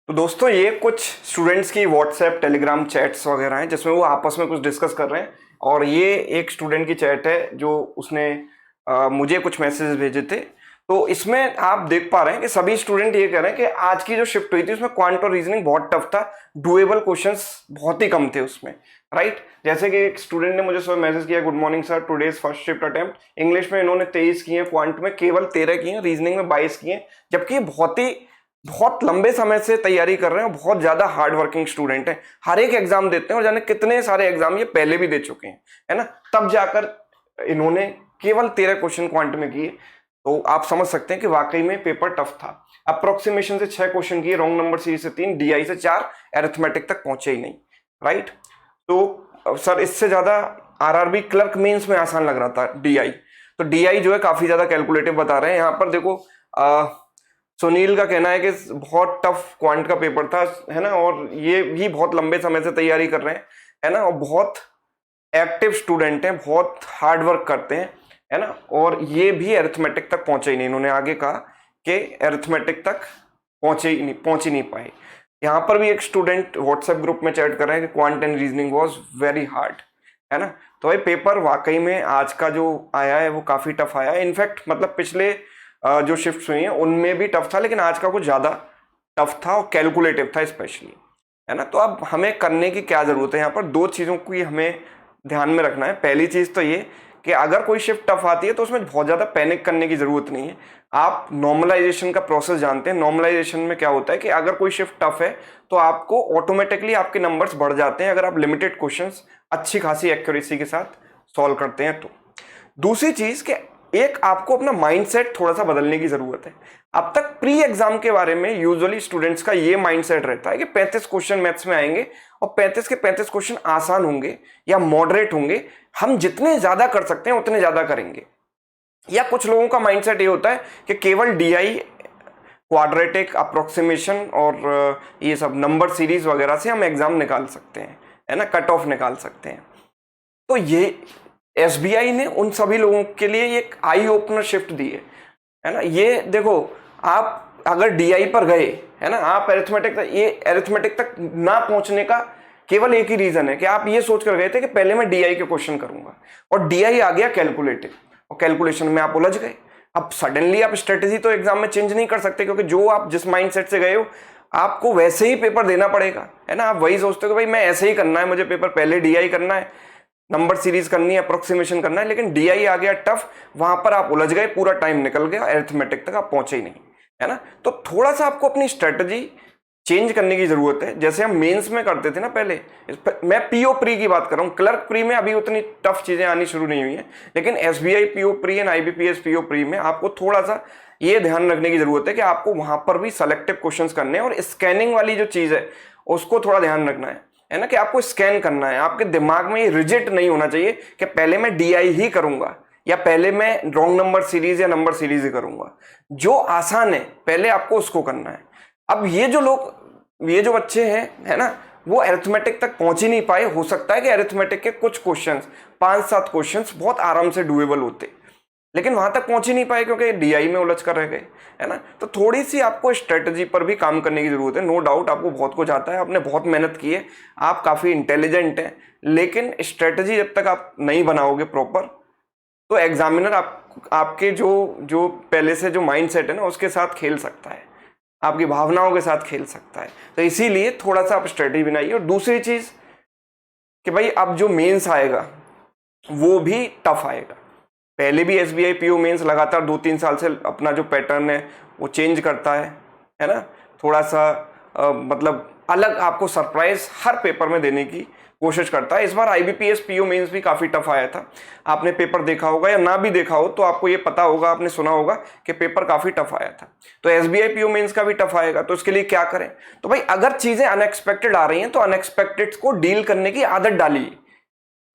तो दोस्तों ये कुछ स्टूडेंट्स की व्हाट्सएप टेलीग्राम चैट्स वगैरह हैं जिसमें वो आपस में कुछ डिस्कस कर रहे हैं। और ये एक स्टूडेंट की चैट है जो उसने मुझे कुछ मैसेज भेजे थे। तो इसमें आप देख पा रहे हैं कि सभी स्टूडेंट ये कह रहे हैं कि आज की जो शिफ्ट हुई थी उसमें क्वांट और रीजनिंग बहुत टफ था, डुएबल क्वेश्चंस बहुत ही कम थे उसमें। राइट, जैसे कि एक स्टूडेंट ने मुझे सुबह मैसेज किया, good morning sir, today's first shift attempt, English में इन्होंने 23 किए, क्वांट में केवल 13 किए, रीजनिंग में 22 किए, जबकि बहुत लंबे समय से तैयारी कर रहे हैं, बहुत ज्यादा हार्ड वर्किंग स्टूडेंट हैं, हर एक एग्जाम देते हैं और जाने कितने सारे एग्जाम ये पहले भी दे चुके हैं, है ना। तब जाकर इन्होंने केवल 13 क्वेश्चन क्वांट में किए। तो आप समझ सकते हैं कि वाकई में पेपर टफ था। अप्रोक्सीमेशन से 6 क्वेश्चन किए, रॉन्ग नंबर सीरीज से 3, डीआई से 4, अरिथमेटिक तक पहुंचे ही नहीं। राइट, तो सर इससे ज्यादा आरआरबी क्लर्क मेंस में आसान लग रहा था डीआई। तो डीआई जो है काफी ज्यादा कैलकुलेटिव बता रहे हैं यहाँ पर। देखो सुनील का कहना है कि बहुत टफ क्वांट का पेपर था, है ना, और ये भी बहुत लंबे समय से तैयारी कर रहे हैं, है ना, और बहुत एक्टिव स्टूडेंट हैं, बहुत हार्ड वर्क करते हैं, है ना, और ये भी अरिथमेटिक तक पहुंचे ही नहीं। इन्होंने आगे कहा कि अरिथमेटिक तक पहुंच ही नहीं पाए। यहाँ पर भी एक स्टूडेंट व्हाट्सएप ग्रुप में चैट कर रहे हैं कि quant and reasoning was very hard, है ना। तो ये पेपर वाकई में आज का जो आया है वो काफी टफ आया है। इनफैक्ट मतलब पिछले जो शिफ्ट्स हुई हैं उनमें भी टफ था, लेकिन आज का कुछ ज्यादा टफ था और कैलकुलेटिव था स्पेशली, है ना। तो अब हमें करने की क्या जरूरत है, यहाँ पर दो चीजों को हमें ध्यान में रखना है। पहली चीज तो ये कि अगर कोई शिफ्ट टफ आती है तो उसमें बहुत ज्यादा पैनिक करने की जरूरत नहीं है। आप नॉर्मलाइजेशन का प्रोसेस जानते हैं। नॉर्मलाइजेशन में क्या होता है कि अगर कोई शिफ्ट टफ है तो आपको ऑटोमेटिकली आपके नंबर्स बढ़ जाते हैं अगर आप लिमिटेड क्वेश्चंस अच्छी खासी एक्यूरेसी के साथ सॉल्व करते हैं तो। दूसरी चीज कि एक आपको अपना माइंडसेट थोड़ा सा बदलने की जरूरत है। अब तक प्री एग्जाम के बारे में यूजुअली स्टूडेंट्स का ये माइंडसेट रहता है कि 35 क्वेश्चन मैथ्स में आएंगे और 35 के 35 क्वेश्चन आसान होंगे या मॉडरेट होंगे, हम जितने ज्यादा कर सकते हैं उतने ज्यादा करेंगे। या कुछ लोगों का माइंडसेट ये होता है कि केवल डीआई, क्वाड्रेटिक, अप्रोक्सीमेशन और ये सब नंबर सीरीज वगैरह से हम एग्जाम निकाल सकते हैं, है ना, कट ऑफ निकाल सकते हैं। तो ये एसबीआई ने उन सभी लोगों के लिए एक आई ओपनर शिफ्ट दी है ना। ये देखो, आप अगर डीआई पर गए, है ना, आप अरिथमेटिक तक ना पहुंचने का केवल एक ही रीजन है कि आप ये सोच कर गए थे कि पहले मैं डीआई के क्वेश्चन करूंगा और डीआई आ गया कैलकुलेटिव और कैलकुलेशन में आप उलझ गए। अब सडनली आप स्ट्रेटेजी तो एग्जाम में चेंज नहीं कर सकते, क्योंकि जो आप जिस माइंडसेट से गए हो आपको वैसे ही पेपर देना पड़ेगा, है ना। आप वही सोचते हो कि भाई मैं ऐसे ही करना है, मुझे पेपर पहले डीआई करना है, नंबर सीरीज करनी है, अप्रोक्सीमेशन करना है, लेकिन डीआई आ गया टफ, वहां पर आप उलझ गए, पूरा टाइम निकल गया, अरिथमेटिक तक आप पहुंचे ही नहीं, है ना। तो थोड़ा सा आपको अपनी स्ट्रेटजी चेंज करने की जरूरत है। जैसे हम मेंस में करते थे ना पहले, मैं पीओ प्री की बात कर रहा हूँ, क्लर्क प्री में अभी उतनी टफ चीजें आनी शुरू नहीं हुई है, लेकिन SBI PO pre and IBPS PO pre में आपको थोड़ा सा ये ध्यान रखने की जरूरत है कि आपको वहां पर भी सेलेक्टिव क्वेश्चंस करने हैं और स्कैनिंग वाली जो चीज है उसको थोड़ा ध्यान रखना है ना, कि आपको स्कैन करना है। आपके दिमाग में ये रिजिड नहीं होना चाहिए कि पहले मैं डीआई ही करूंगा या पहले मैं रॉन्ग नंबर सीरीज या नंबर सीरीज ही करूंगा। जो आसान है पहले आपको उसको करना है। अब ये जो बच्चे हैं, है ना, वो अरिथमेटिक तक पहुंच ही नहीं पाए। हो सकता है कि अरिथमेटिक के कुछ क्वेश्चंस, 5-7 क्वेश्चंस बहुत आराम से डुएबल होते, लेकिन वहां तक पहुंच ही नहीं पाए क्योंकि डीआई में उलझ कर रह गए, है ना। तो थोड़ी सी आपको स्ट्रेटजी पर भी काम करने की जरूरत है। नो डाउट आपको बहुत कुछ आता है, आपने बहुत मेहनत की है, आप काफी इंटेलिजेंट हैं, लेकिन स्ट्रेटजी जब तक आप नहीं बनाओगे प्रॉपर तो एग्जामिनर आपके जो जो पहले से जो माइंडसेट है ना उसके साथ खेल सकता है, आपकी भावनाओं के साथ खेल सकता है। तो इसीलिए थोड़ा सा आप स्ट्रेटजी बनाइए। और दूसरी चीज कि भाई अब जो मेंस आएगा वो भी टफ आएगा। पहले भी एसबीआई पीओ मेंस लगातार 2-3 साल से अपना जो पैटर्न है वो चेंज करता है ना, थोड़ा सा मतलब अलग आपको सरप्राइज हर पेपर में देने की कोशिश करता है। इस बार आईबीपीएस पीओ मेंस भी काफी टफ आया था। आपने पेपर देखा होगा या ना भी देखा हो तो आपको ये पता होगा, आपने सुना होगा कि पेपर काफी टफ आया था। तो एसबीआई पीओ मेंस का भी टफ आएगा। तो इसके लिए क्या करें? तो भाई अगर चीजें अनएक्सपेक्टेड आ रही हैं तो अनएक्सपेक्टेड को डील करने की आदत डालिए।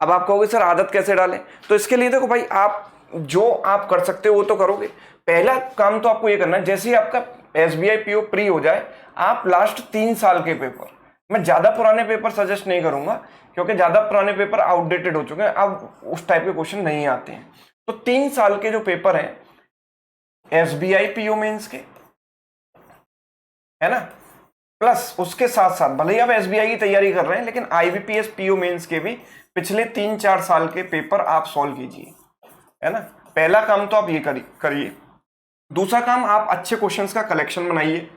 अब आप कहोगे सर आदत कैसे डालें? तो इसके लिए देखो भाई, आप जो आप कर सकते हो वो तो करोगे। पहला काम तो आपको ये करना है, जैसे ही आपका एसबीआई पीओ प्री हो जाए, आप लास्ट 3 साल के पेपर, मैं ज्यादा पुराने पेपर सजेस्ट नहीं करूंगा क्योंकि ज्यादा पुराने पेपर आउटडेटेड हो चुके हैं, अब उस टाइप के क्वेश्चन नहीं आते हैं। तो 3 साल के जो पेपर हैं एसबीआई पीओ मेंस के, है ना, प्लस उसके साथ साथ भले ही आप एसबीआई की तैयारी कर रहे हैं, लेकिन आईबीपीएस पीओ मेंस के भी पिछले 3-4 साल के पेपर आप सॉल्व कीजिए, है ना। पहला काम तो आप ये करिए। दूसरा काम, आप अच्छे क्वेश्चंस का कलेक्शन बनाइए।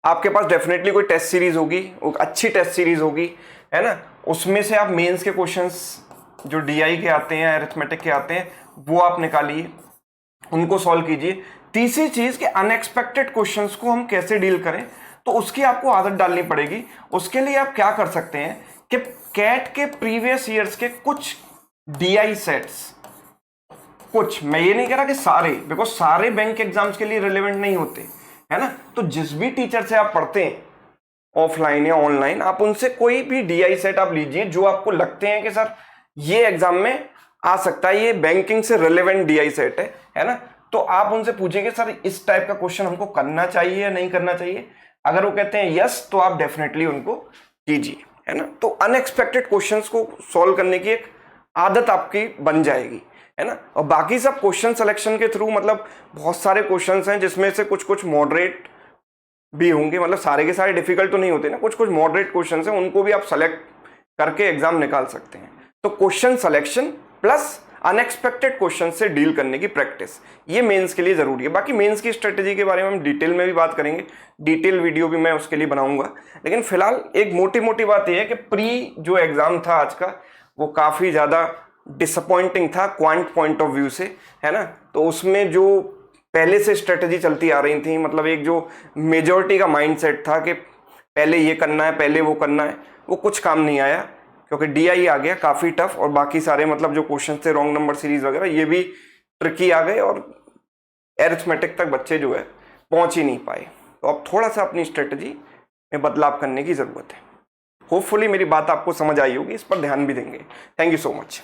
आपके पास डेफिनेटली कोई टेस्ट सीरीज होगी, अच्छी टेस्ट सीरीज होगी, है ना। उसमें से आप मेंस के क्वेश्चंस जो डीआई के आते हैं, अरिथमेटिक के आते हैं, वो आप निकालिए, उनको सॉल्व कीजिए। तीसरी चीज कि अनएक्सपेक्टेड क्वेश्चंस को हम कैसे डील करें, तो उसकी आपको आदत डालनी पड़ेगी। उसके लिए आप क्या कर सकते हैं कि कैट के प्रीवियस ईयर्स के कुछ डीआई सेट्स, कुछ, मैं ये नहीं कह रहा कि सारे, बिकॉज सारे बैंक एग्जाम्स के लिए रिलेवेंट नहीं होते, है ना। तो जिस भी टीचर से आप पढ़ते हैं ऑफलाइन या ऑनलाइन, आप उनसे कोई भी डीआई सेट आप लीजिए जो आपको लगते हैं कि सर ये एग्जाम में आ सकता है, ये बैंकिंग से रिलेवेंट डीआई सेट है ना। तो आप उनसे पूछिए कि सर इस टाइप का क्वेश्चन हमको करना चाहिए या नहीं करना चाहिए। अगर वो कहते हैं यस, तो आप डेफिनेटली उनको कीजिए, है ना। तो अनएक्सपेक्टेड क्वेश्चंस को सॉल्व करने की एक आदत आपकी बन जाएगी, है ना। और बाकी सब क्वेश्चन सिलेक्शन के थ्रू, मतलब बहुत सारे क्वेश्चंस हैं जिसमें से कुछ कुछ मॉडरेट भी होंगे, मतलब सारे के सारे डिफिकल्ट तो नहीं होते ना, कुछ कुछ मॉडरेट क्वेश्चंस हैं, उनको भी आप सेलेक्ट करके एग्जाम निकाल सकते हैं। तो question selection plus unexpected question से डील करने की प्रैक्टिस, ये मेंस के लिए जरूरी है। बाकी मेंस की स्ट्रेटेजी के बारे में हम डिटेल में भी बात करेंगे, डिटेल वीडियो भी मैं उसके लिए बनाऊंगा। लेकिन फिलहाल एक मोटी मोटी बात यह है कि प्री जो एग्जाम था आज का, वो काफी ज्यादा डिसअपॉइंटिंग था क्वांट पॉइंट ऑफ व्यू से, है ना। तो उसमें जो पहले से स्ट्रेटेजी चलती आ रही थी, मतलब एक जो मेजॉरिटी का माइंडसेट था कि पहले ये करना है, पहले वो करना है, वो कुछ काम नहीं आया, क्योंकि डीआई आ गया काफ़ी टफ, और बाकी सारे मतलब जो क्वेश्चन थे रॉन्ग नंबर सीरीज वगैरह, ये भी ट्रिकी आ गए, और एरिथमेटिक तक बच्चे जो है पहुंच ही नहीं पाए। तो अब थोड़ा सा अपनी स्ट्रेटजी में बदलाव करने की ज़रूरत है। होपफुली मेरी बात आपको समझ आई होगी, इस पर ध्यान भी देंगे। Thank you so much.